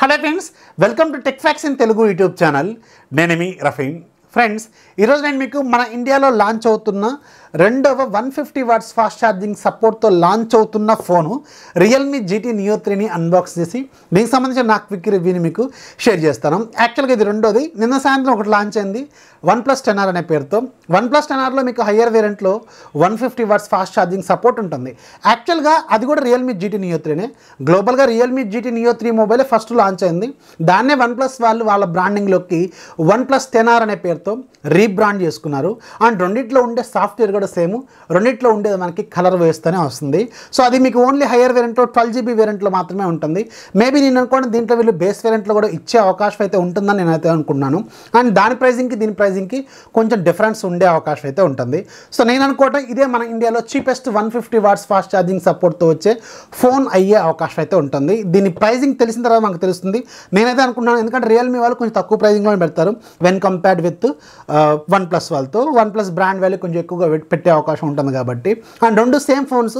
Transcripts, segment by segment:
Hello friends, welcome to TechFacts in Telugu YouTube channel. Name Rafee. Friends, ఈరోజు నేను మీకు మన ఇండియాలో లాంచ్ అవుతున్న రెండవ 150 వాట్స్ ఫాస్ట్ ఛార్జింగ్ సపోర్ట్తో లాంచ్ అవుతున్న ఫోను Realme GT Neo 3ని అన్బాక్స్ చేసి దీనికి సంబంధించిన నా క్విక్ రివ్యూని మీకు షేర్ చేస్తాను. యాక్చువల్గా ఇది రెండోది. నిన్న సాయంత్రం ఒకటి లాంచ్ అయింది OnePlus 10R అనే పేరుతో. OnePlus 10Rలో మీకు హయ్యర్ వేరియంట్లో 150 వాట్స్ ఫాస్ట్ ఛార్జింగ్ సపోర్ట్ ఉంటుంది. యాక్చువల్గా అది కూడా Realme GT Neo 3నే. గ్లోబల్గా Realme GT Neo 3 మొబైలే ఫస్ట్ లాంచ్ అయింది. దాన్నే OnePlus వాళ్ళు వాళ్ళ బ్రాండింగ్లోకి OnePlus 10R అనే పేరుతో రీబ్రాండ్ చేసుకున్నారు. అండ్ రెండిట్లో ఉండే సాఫ్ట్వేర్ కూడా సేమ్, రెండిట్లో ఉండేది మనకి కలర్ వేస్తూనే వస్తుంది. సో అది మీకు ఓన్లీ హయ్యర్ వేరియంట్లో 12GB వేరియంట్లో మాత్రమే ఉంటుంది. మేబీ నేను అనుకోండి దీంట్లో వీళ్ళు బేస్ వేరియంట్లో కూడా ఇచ్చే అవకాశం అయితే ఉంటుందని నేనైతే అనుకున్నాను. అండ్ దాని ప్రైజింగ్కి దీని ప్రైజింగ్కి కొంచెం డిఫరెన్స్ ఉండే అవకాశం అయితే ఉంటుంది. సో నేను అనుకోవటం ఇదే మన ఇండియాలో చీపెస్ట్ 150 వాట్స్ ఫాస్ట్ ఛార్జింగ్ సపోర్ట్తో వచ్చే ఫోన్ అయ్యే అవకాశం అయితే ఉంటుంది. దీని ప్రైజింగ్ తెలిసిన తర్వాత మనకు తెలుస్తుంది. నేనైతే అనుకున్నాను, ఎందుకంటే రియల్మీ వాళ్ళు కొంచెం తక్కువ ప్రైజింగ్లో పెడతారు వెన్ కంపేర్డ్ విత్ OnePlus వాళ్ళతో. OnePlus బ్రాండ్ వాల్యూ కొంచెం ఎక్కువగా పెట్టే అవకాశం ఉంటుంది కాబట్టి. అండ్ రెండు సేమ్ ఫోన్స్,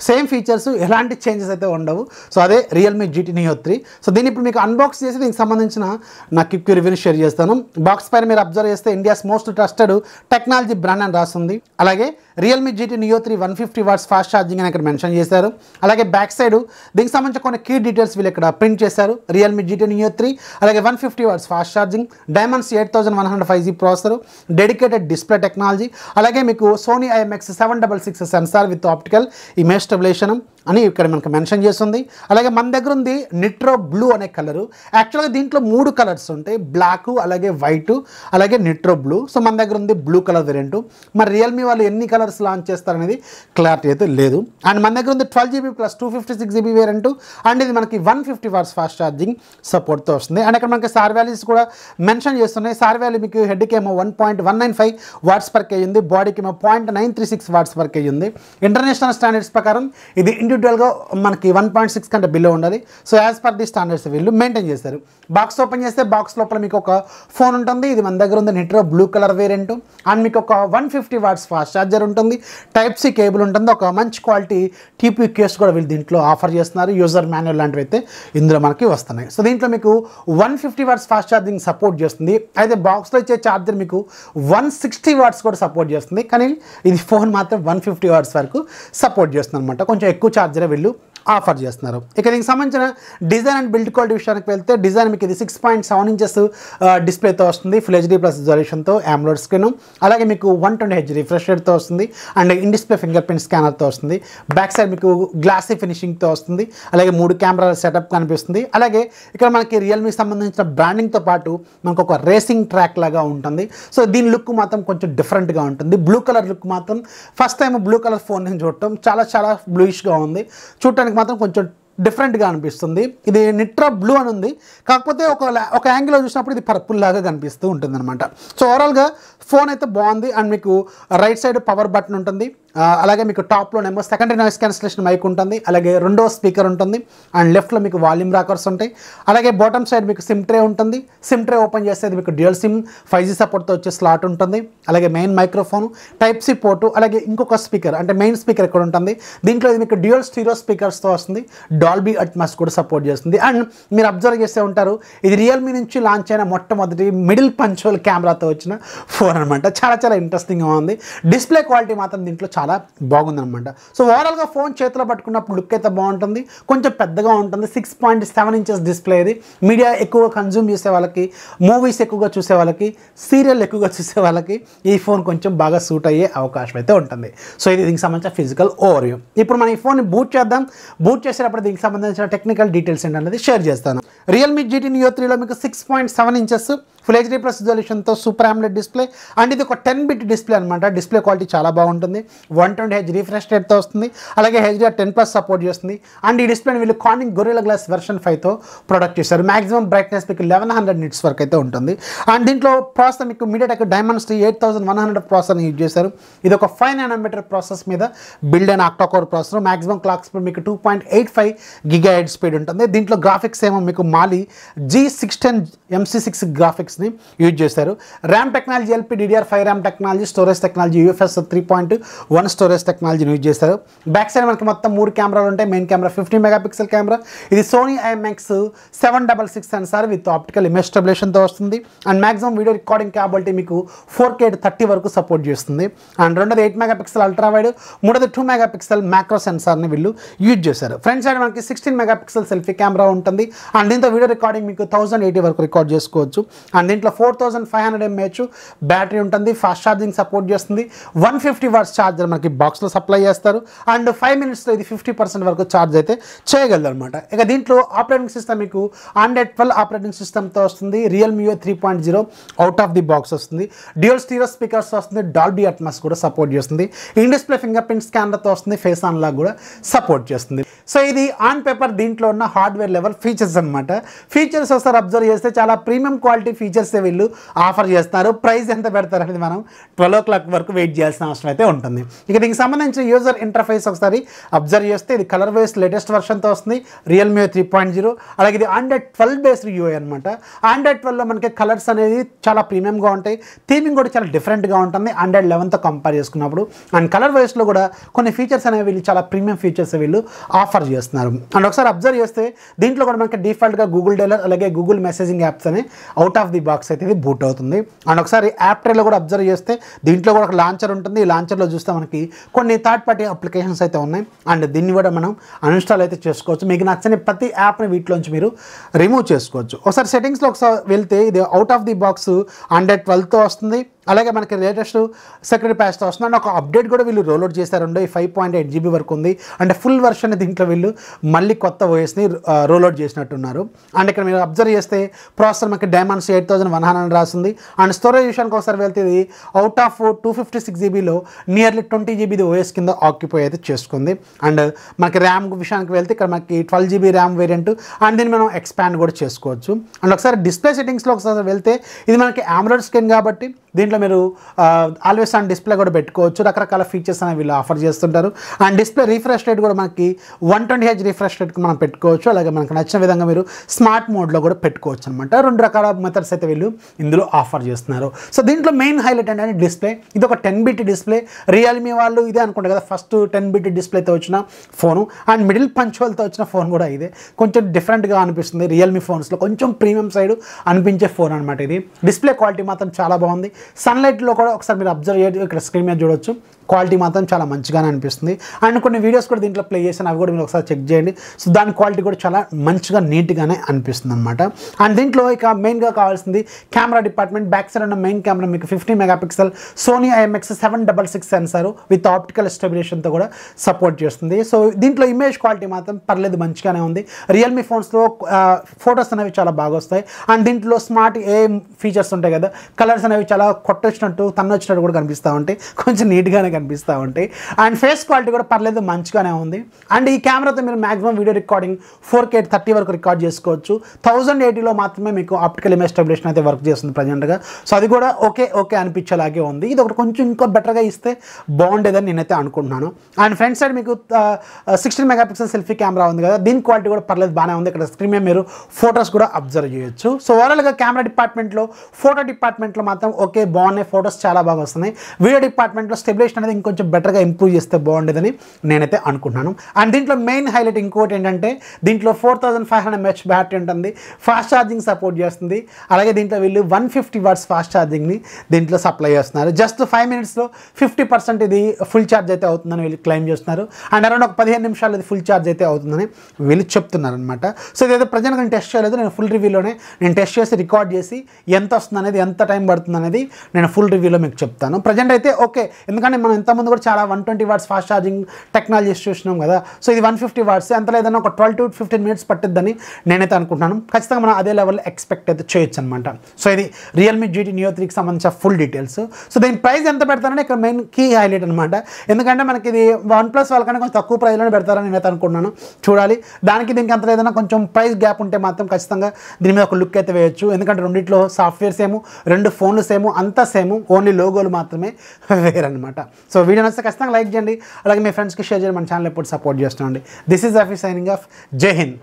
సేమ్ ఫీచర్స్, ఎలాంటి చేంజెస్ అయితే ఉండవు. సో అదే Realme GT Neo 3. సో దీన్ని ఇప్పుడు మీకు అన్బాక్స్ చేసి దీనికి సంబంధించిన నా క్విక్ రివ్యూని షేర్ చేస్తాను. బాక్స్ పైన మీరు అబ్జర్వ్ చేస్తే India's most trusted technology brand అని రాస్తుంది. అలాగే Realme GT Neo 3 150 watts fast charging అని ఇక్కడ మెన్షన్ చేశారు. అలాగే బ్యాక్ సైడ్ దీనికి సంబంధించిన కొన్ని కీ డీటెయిల్స్ వీళ్ళు ఇక్కడ ప్రింట్ చేశారు. Realme GT Neo 3 అలాగే 150 watts fast charging, Dimensity 8100 5G processor, dedicated display technology, అలాగే మీకు Sony IMX 766 sensor with optical image stabilisation అని ఇక్కడ మనకు మెన్షన్ చేస్తుంది. అలాగే మన దగ్గర ఉంది నిట్రో బ్లూ అనే కలరు. యాక్చువల్గా దీంట్లో 3 కలర్స్ ఉంటాయి, బ్లాక్, అలాగే వైట్, అలాగే నిట్రో బ్లూ. సో మన దగ్గర ఉంది బ్లూ కలర్ వేరియంట్. మరి రియల్మీ వాళ్ళు ఎన్ని కలర్స్ లాంచ్ చేస్తారనేది క్లారిటీ అయితే లేదు. అండ్ మన దగ్గర ఉంది 12GB plus 256GB variant. And ఇది మనకి 150 వాట్స్ ఫాస్ట్ ఛార్జింగ్ సపోర్ట్తో వస్తుంది. అండ్ ఇక్కడ మనకి సార్ వాల్యూస్ కూడా మెన్షన్ చేస్తున్నాయి. సార్ వాల్యూ మీకు హెడ్కి ఏమో 1.195 వాట్స్ పర్ కేజీ ఉంది, బాడీకి ఏమో 0.936 వాట్స్ పర్ కేజీ ఉంది. ఇంటర్నేషనల్ స్టాండర్డ్స్ ప్రకారం ఇది ఇండివిజువల్గా మనకి 1.6 కంటే బిలో ఉండాలి. So as per the standards వీళ్ళు మెయింటైన్ చేస్తారు. బాక్స్ ఓపెన్ చేస్తే బాక్స్ లోపల మీకు ఒక ఫోన్ ఉంటుంది. ఇది మన దగ్గర ఉంది Nitro blue colour variant. And మీకు ఒక 150 వాట్స్ ఫాస్ట్ ఛార్జర్ ఉంటుంది, Type-C కేబుల్ ఉంటుంది, ఒక మంచి క్వాలిటీ TP కేస్ కూడా వీళ్ళు దీంట్లో ఆఫర్ చేస్తున్నారు. యూజర్ మాన్యువల్ లాంటివి అయితే ఇందులో మనకి వస్తున్నాయి. సో దీంట్లో మీకు 150 వాట్స్ ఫాస్ట్ ఛార్జింగ్ సపోర్ట్ చేస్తుంది. అయితే బాక్స్లో ఇచ్చే ఛార్జర్ మీకు 160 వాట్స్ కూడా సపోర్ట్ చేస్తుంది. కానీ ఇది ఫోన్ మాత్రం 150 వాట్స్ వరకు సపోర్ట్ చేస్తుంది అనమాట. కొంచెం ఎక్కువ ఛార్జరే వీళ్ళు ఆఫర్ చేస్తున్నారు. ఇక దీనికి సంబంధించిన డిజైన్ అండ్ బిల్డ్ క్వాలిటీ విషయానికి వెళ్తే డిజైన్ మీకు ఇది 6.7 ఇంచెస్ డిస్ప్లేతో వస్తుంది, ఫుల్ HD ప్లస్ రిజల్యూషన్తో, AMOLED స్క్రీన్, అలాగే మీకు 120Hz రిఫ్రెష్ రేట్తో వస్తుంది. And in display fingerprint స్కానర్తో వస్తుంది. బ్యాక్ సైడ్ మీకు గ్లాసీ ఫినిషింగ్తో వస్తుంది. అలాగే 3 కెమెరాల సెటప్ కనిపిస్తుంది. అలాగే ఇక్కడ మనకి రియల్మీకి సంబంధించిన బ్రాండింగ్తో పాటు మనకు ఒక రేసింగ్ ట్రాక్ లాగా ఉంటుంది. సో దీని లుక్ మాత్రం కొంచెం డిఫరెంట్గా ఉంటుంది. బ్లూ కలర్ లుక్ మాత్రం first time blue colour phone నేను చూడటం చాలా బ్లూయిష్గా ఉంది. చూడటానికి మాత్రం కొంచెం డిఫరెంట్గా అనిపిస్తుంది. ఇది నిట్రో బ్లూ అని ఉంది, కాకపోతే ఒక యాంగిల్లో చూసినప్పుడు ఇది పర్పుల్ లాగా కనిపిస్తూ ఉంటుంది అనమాట. సో ఓవరాల్గా ఫోన్ అయితే బాగుంది. అండ్ మీకు రైట్ సైడ్ పవర్ బటన్ ఉంటుంది. అలాగే మీకు టాప్లోనేమో సెకండరీ నాయిస్ క్యాన్సిలేషన్ మైక్ ఉంటుంది. అలాగే రెండో స్పీకర్ ఉంటుంది. అండ్ లెఫ్ట్లో మీకు వాల్యూమ్ రాకర్స్ ఉంటాయి. అలాగే బాటమ్ సైడ్ మీకు సిమ్ ట్రే ఉంటుంది. సిమ్ ట్రే ఓపెన్ చేస్తే మీకు డ్యూయల్ సిమ్ 5G సపోర్ట్తో వచ్చే స్లాట్ ఉంటుంది. అలాగే మెయిన్ మైక్రోఫోన్, Type-C పోర్టు, అలాగే ఇంకొక స్పీకర్ అంటే మెయిన్ స్పీకర్ ఇక్కడ ఉంటుంది. దీంట్లో ఇది మీకు డ్యూయల్ స్టీరియో స్పీకర్స్తో వస్తుంది. డాల్బీ అట్మాస్ కూడా సపోర్ట్ చేస్తుంది. అండ్ మీరు అబ్జర్వ్ చేస్తే ఉంటారు, ఇది రియల్మీ నుంచి లాంచ్ అయిన మొట్టమొదటి మిడిల్ పంచోల్ కెమెరాతో వచ్చిన ఫోన్ అనమాట. చాలా ఇంట్రెస్టింగ్గా ఉంది. డిస్ప్లే క్వాలిటీ మాత్రం దీంట్లో చాలా బాగుందనమాట. సో ఓవరాల్గా ఫోన్ చేతిలో పట్టుకున్నప్పుడు లుక్ అయితే బాగుంటుంది. కొంచెం పెద్దగా ఉంటుంది. 6.7 ఇంచెస్ డిస్ప్లే. ఇది మీడియా ఎక్కువగా కన్జ్యూమ్ చేసే వాళ్ళకి, మూవీస్ ఎక్కువగా చూసే వాళ్ళకి, సీరియల్ ఎక్కువగా చూసే వాళ్ళకి ఈ ఫోన్ కొంచెం బాగా సూట్ అయ్యే అవకాశం అయితే ఉంటుంది. సో ఇది దీనికి సంబంధించిన ఫిజికల్ ఓవర్వ్యూ. ఇప్పుడు మనం ఈ ఫోన్ని బూట్ చేద్దాం. బూట్ చేసేటప్పుడు దీనికి సంబంధించిన టెక్నికల్ డీటెయిల్స్ ఏంటనేది షేర్ చేస్తాను. Realme GT Neo 3లో మీకు 6.7 ఇంచెస్ ఫుల్ HD ప్లస్ రిజల్యూషన్తో సూపర్ AMOLED డిస్ప్లే. అండ్ ఇది ఒక 10-bit డిస్ప్లే అనమాట. డిస్ప్లే క్వాలిటీ చాలా బాగుంటుంది. 120Hz రిఫ్రెష్ రేట్తో వస్తుంది. అలాగే HDR10+ సపోర్ట్ చేస్తుంది. అండ్ ఈ డిస్ప్లేని వీళ్ళు కార్నింగ్ గొరిల్లా గ్లాస్ వెర్షన్ 5తో ప్రొడక్ట్ చేశారు. మాక్సిమం బ్రైట్నెస్ మీకు 1100 నిట్స్ వరకు అయితే ఉంటుంది. అండ్ దీంట్లో ప్రాసెసర్ మీకు MediaTek Dimensity 8100 ప్రాసెసర్ని యూజ్ చేశారు. ఇది ఒక 5nm ప్రాసెస్ మీద బిల్డ్ అయిన octa core processor. Maximum clock speed మీకు 2.85 GHz స్పీడ్ ఉంటుంది. దీంట్లో గ్రాఫిక్స్ ఏమో మీకు మాలి G610 MC6 గ్రాఫిక్స్ని యూజ్ చేశారు. RAM technology LPDDR5 RAM technology, storage technology UFS 3.1 storage టెక్నాలజీని యూజ్ చేశారు. బ్యాక్ సైడ్ మనకి మొత్తం 3 కెమెరాలు ఉంటాయి. మెయిన్ కెమెరా 50 మెగాపిక్సెల్ కెమెరా, ఇది Sony IMX 766 sensor with optical image స్టెబిలేషన్తో వస్తుంది. And maximum video recording capability మీకు 4K 30 వరకు సపోర్ట్ చేస్తుంది. అండ్ రెండోది 8 మెగాపిక్సెల్ అల్ట్రా వైడ్, మూడోది 2 మెగాపిక్సెల్ మ్యాక్రో సెన్సార్ని వీళ్ళు యూజ్ చేశారు. ఫ్రంట్ సైడ్ మనకి 16 మెగాపిక్సెల్ సెల్ఫీ కెమెరా ఉంటుంది. అండ్ దీంతో వీడియో రికార్డింగ్ మీకు 1080 వరకు రికార్డ్ చేసుకోవచ్చు. అండ్ దీంట్లో 4500 mAh బ్యాటరీ ఉంటుంది. ఫాస్ట్ ఛార్జింగ్ సపోర్ట్ చేస్తుంది. 150 వాట్స్ ఛార్జర్ మనకి బాక్స్లో సప్లై చేస్తారు. అండ్ 5 మినిట్స్లో ఇది 50% వరకు ఛార్జ్ అయితే చేయగలరు అనమాట. ఇక దీంట్లో ఆపరేటింగ్ సిస్టమ్ మీకు Android 12 ఆపరేటింగ్ సిస్టమ్తో వస్తుంది. Realme 3.0 out of the box వస్తుంది. డ్యూయల్ స్టీరియో స్పీకర్స్ వస్తుంది. డాల్బీ అట్మాస్ కూడా సపోర్ట్ చేస్తుంది. ఇన్ డిస్ప్లే ఫింగర్ ప్రింట్ స్కానర్తో వస్తుంది. ఫేస్ అన్లాక్ కూడా సపోర్ట్ చేస్తుంది. సో ఇది ఆన్ పేపర్ దీంట్లో ఉన్న హార్డ్వేర్ లెవెల్ ఫీచర్స్ అనమాట. ఫీచర్స్ ఒకసారి అబ్జర్వ్ చేస్తే చాలా ప్రీమియం క్వాలిటీ ఫీచర్స్ వీళ్ళు ఆఫర్ చేస్తున్నారు. ప్రైస్ ఎంత పెడతారు అనేది మనం 12 o'clock వరకు వెయిట్ చేయాల్సిన అవసరం అయితే ఉంటుంది. ఇక దీనికి సంబంధించిన యూజర్ ఇంటర్ఫేస్ ఒకసారి అబ్జర్వ్ చేస్తే ఇది కలర్ బేస్ లేటెస్ట్ వర్షన్తో వస్తుంది. Realme 3.0. అలాగే ఇది Android 12 బేస్డ్ UI అనమాట. Android 12లో మనకి కలర్స్ అనేది చాలా ప్రీమియంగా ఉంటాయి. థీమింగ్ కూడా చాలా డిఫరెంట్గా ఉంటుంది Android 11తో కంపేర్ చేసుకున్నప్పుడు. అండ్ కలర్ బేస్లో కూడా కొన్ని ఫీచర్స్ అనేవి వీళ్ళు చాలా ప్రీమియం ఫీచర్స్ వీళ్ళు ఆఫర్ చేస్తున్నారు. అండ్ ఒకసారి అబ్జర్వ్ చేస్తే దీంట్లో కూడా మనకి డిఫాల్ట్గా గూగుల్ డైలర్ అలాగే గూగుల్ మెసేజింగ్ యాప్స్ అనే అవుట్ ఆఫ్ ది బాక్స్ అయితే ఇది బూట్ అవుతుంది. అండ్ ఒకసారి యాప్ ట్రేలో కూడా అబ్జర్వ్ చేస్తే దీంట్లో కూడా ఒక లాంచర్ ఉంటుంది. ఈ లాంచర్లో చూస్తే మనకి కొన్ని థర్డ్ పార్టీ అప్లికేషన్స్ అయితే ఉన్నాయి. అండ్ దీన్ని కూడా మనం అన్ఇన్స్టాల్ అయితే చేసుకోవచ్చు. మీకు నచ్చని ప్రతి యాప్ని వీటిలోంచి మీరు రిమూవ్ చేసుకోవచ్చు. ఒకసారి సెట్టింగ్స్లో ఒకసారి వెళ్తే ఇది out of the box Android 12తో వస్తుంది. అలాగే మనకి లేటెస్ట్ సెక్యూరిటీ ప్యాచ్తో వస్తుంది. అండ్ ఒక అప్డేట్ కూడా వీళ్ళు రోల్అవుట్ చేశారండి. 5.8 GB వరకు ఉంది. అంటే ఫుల్ వర్షన్ దీంట్లో వీళ్ళు మళ్ళీ కొత్త ఓఎస్ని రోల్అవుట్ చేసినట్టున్నారు. అండ్ ఇక్కడ మీరు అబ్జర్వ్ చేస్తే ప్రాసెసర్ మనకి డైమండ్స్ 8100 రాస్తుంది. అండ్ స్టోరేజ్ విషయానికి ఒకసారి వెళ్తే ఇది అవుట్ ఆఫ్ 256 GBలో నియర్లీ 20 GB ఓఎస్ కింద ఆక్యుపై అయితే చేసుకుంది. అండ్ మనకి ర్యామ్ విషయానికి వెళ్తే ఇక్కడ మనకి 12 GB ర్యామ్ వేరియంట్. అండ్ దీన్ని మనం ఎక్స్పాండ్ కూడా చేసుకోవచ్చు. అండ్ ఒకసారి డిస్ప్లే సెట్టింగ్స్లో ఒకసారి వెళ్తే ఇది మనకి AMOLED స్క్రీన్ కాబట్టి దీంట్లో మీరు ఆల్వేస్ ఆన్ డిస్ప్లే కూడా పెట్టుకోవచ్చు. రకరకాల ఫీచర్స్ అనేవి వీళ్ళు ఆఫర్ చేస్తుంటారు. అండ్ డిస్ప్లే రిఫ్రెష్ రేట్ కూడా మనకి 120Hz రిఫ్రెష్ రేట్కి మనం పెట్టుకోవచ్చు. అలాగే మనకు నచ్చిన విధంగా మీరు స్మార్ట్ మోడ్లో కూడా పెట్టుకోవచ్చు అనమాట. 2 రకాల మెథడ్స్ అయితే వీళ్ళు ఇందులో ఆఫర్ చేస్తున్నారు. సో దీంట్లో మెయిన్ హైలైట్ ఏంటంటే డిస్ప్లే. ఇది ఒక 10-bit డిస్ప్లే. Realme వాళ్ళు ఇదే అనుకుంటారు కదా ఫస్ట్ 10-bit డిస్ప్లేతో వచ్చిన ఫోను. అండ్ మిడిల్ పంచువల్తో వచ్చిన ఫోన్ కూడా ఇదే. కొంచెం డిఫరెంట్గా అనిపిస్తుంది. Realme ఫోన్స్లో కొంచెం ప్రీమియం సైడ్ అనిపించే ఫోన్ అనమాట ఇది. డిస్ప్లే క్వాలిటీ మాత్రం చాలా బాగుంది. సన్లైట్లో కూడా ఒకసారి మీరు అబ్జర్వ్ చేయొచ్చు. ఇక్కడ స్క్రీన్ మీద చూడొచ్చు. క్వాలిటీ మాత్రం చాలా మంచిగానే అనిపిస్తుంది. అండ్ కొన్ని వీడియోస్ కూడా దీంట్లో ప్లే చేశాను. అవి కూడా మీరు ఒకసారి చెక్ చేయండి. సో దాని క్వాలిటీ కూడా చాలా మంచిగా నీట్గానే అనిపిస్తుంది అనమాట. అండ్ దీంట్లో ఇక మెయిన్గా కావాల్సింది కెమెరా డిపార్ట్మెంట్. బ్యాక్ సైడ్ ఉన్న మెయిన్ కెమెరా మీకు 50 megapixel Sony IMX 766 sensor with optical స్టెబిలేషన్తో కూడా సపోర్ట్ చేస్తుంది. సో దీంట్లో ఇమేజ్ క్వాలిటీ మాత్రం పర్లేదు మంచిగానే ఉంది. Realme ఫోన్స్లో ఫొటోస్ అనేవి చాలా బాగా వస్తాయి. అండ్ దీంట్లో స్మార్ట్ ఫీచర్స్ ఉంటాయి కదా, కలర్స్ అనేవి చాలా కొట్టొచ్చినట్టు తన్నొచ్చినట్టు కూడా కనిపిస్తూ ఉంటాయి. కొంచెం నీట్గానే కనిపిస్తూ ఉంటాయి. అండ్ ఫేస్ క్వాలిటీ కూడా పర్లేదు మంచిగానే ఉంది. అండ్ ఈ కెమెరాతో మీరు మాక్సిమం వీడియో రికార్డింగ్ 4K 30 వరకు రికార్డ్ చేసుకోవచ్చు. 1080లో మాత్రమే మీకు ఆప్టికల్ ఇమేజ్ స్టెబిలేషన్ అయితే వర్క్ చేస్తుంది ప్రజెంట్గా. సో అది కూడా ఓకే అనిపించేలాగే ఉంది. ఇది ఒకటి కొంచెం ఇంకో బెటర్గా ఇస్తే బాగుండేదని నేనైతే అనుకుంటున్నాను. అండ్ ఫ్రంట్ సైడ్ మీకు 16 మెగాపిక్సెల్ సెల్ఫీ కెమెరా ఉంది కదా, దీని క్వాలిటీ కూడా పర్లేదు బాగానే ఉంది. ఇక్కడ స్క్రీన్ మీద మీరు ఫొటోస్ కూడా అబ్జర్వ్ చేయొచ్చు. సో ఓవరాల్గా కెమెరా డిపార్ట్మెంట్లో, ఫోటో డిపార్ట్మెంట్లో మాత్రం బాగున్నాయి. ఫొటోస్ చాలా బాగా వస్తున్నాయి. వీడియో డిపార్ట్మెంట్లో స్టెబిలేషన్ అనేది ఇంకొంచెం బెటర్గా ఇంప్రూవ్ చేస్తే బాగుండేదని నేనైతే అనుకుంటున్నాను. అండ్ దీంట్లో మెయిన్ హైలైట్ ఇంకోటి ఏంటంటే దీంట్లో 4500 mAh బ్యాటరీ ఉంటుంది. ఫాస్ట్ ఛార్జింగ్ సపోర్ట్ చేస్తుంది. అలాగే దీంట్లో వీళ్ళు 150 వాట్స్ ఫాస్ట్ ఛార్జింగ్ని దీంట్లో సప్లై చేస్తున్నారు. జస్ట్ 5 మినిట్స్లో 50% ఇది ఫుల్ ఛార్జ్ అయితే అవుతుందని వీళ్ళు క్లెయిమ్ చేస్తున్నారు. అండ్ అరౌండ్ ఒక 15 నిమిషాలు ఇది ఫుల్ ఛార్జ్ అయితే అవుతుందని వీళ్ళు చెప్తున్నారు అనమాట. సో ఇదైతే ప్రజెంట్గా నేను టెస్ట్ చేయలేదు. నేను ఫుల్ రివ్యూలోనే నేను టెస్ట్ చేసి రికార్డ్ చేసి ఎంత వస్తుంది అనేది, ఎంత టైం పడుతుంది అనేది నేను ఫుల్ రివ్యూలో మీకు చెప్తాను. ప్రజెంట్ అయితే ఓకే. ఎందుకంటే మనం ఇంతకుముందు కూడా చాలా 120 వాట్స్ ఫాస్ట్ ఛార్జింగ్ టెక్నాలజీస్ చూసినాం కదా. సో ఇది 150 వాట్స్, ఎంత లేదన్నా ఒక 12 to 15 మినిట్స్ పట్టిద్దని నేనైతే అనుకుంటున్నాను. ఖచ్చితంగా మనం అదే లెవెల్ ఎక్స్పెక్ట్ అయితే చేయొచ్చు అనమాట. సో ఇది Realme GT Neo 3కి సంబంధించిన ఫుల్ డీటెయిల్స్. సో దీని ప్రైస్ ఎంత పెడతారంటే ఇక్కడ మెయిన్ కీ హైలైట్ అనమాట. ఎందుకంటే మనకి ఇది OnePlus వాళ్ళకన్నా కొంచెం తక్కువ ప్రైస్లోనే పెడతారని నేనైతే అనుకుంటున్నాను. చూడాలి, దానికి దీనికి అంత లేదన్నా కొంచెం ప్రైస్ గ్యాప్ ఉంటే మాత్రం ఖచ్చితంగా దీని మీద ఒక లుక్ అయితే వేయచ్చు. ఎందుకంటే రెండిట్లో సాఫ్ట్వేర్ సేమ్, 2 ఫోన్లు సేమ్, అంతా సేమ్, ఓన్లీ లోగోలు మాత్రమే వేరనమాట. సో వీడియో నచ్చితే ఖచ్చితంగా లైక్ చేయండి. అలాగే మీ ఫ్రెండ్స్కి షేర్ చేయండి. మన ఛానల్ ఎప్పుడు సపోర్ట్ చేస్తున్నాండి. This is Rafi signing off. Jai Hind.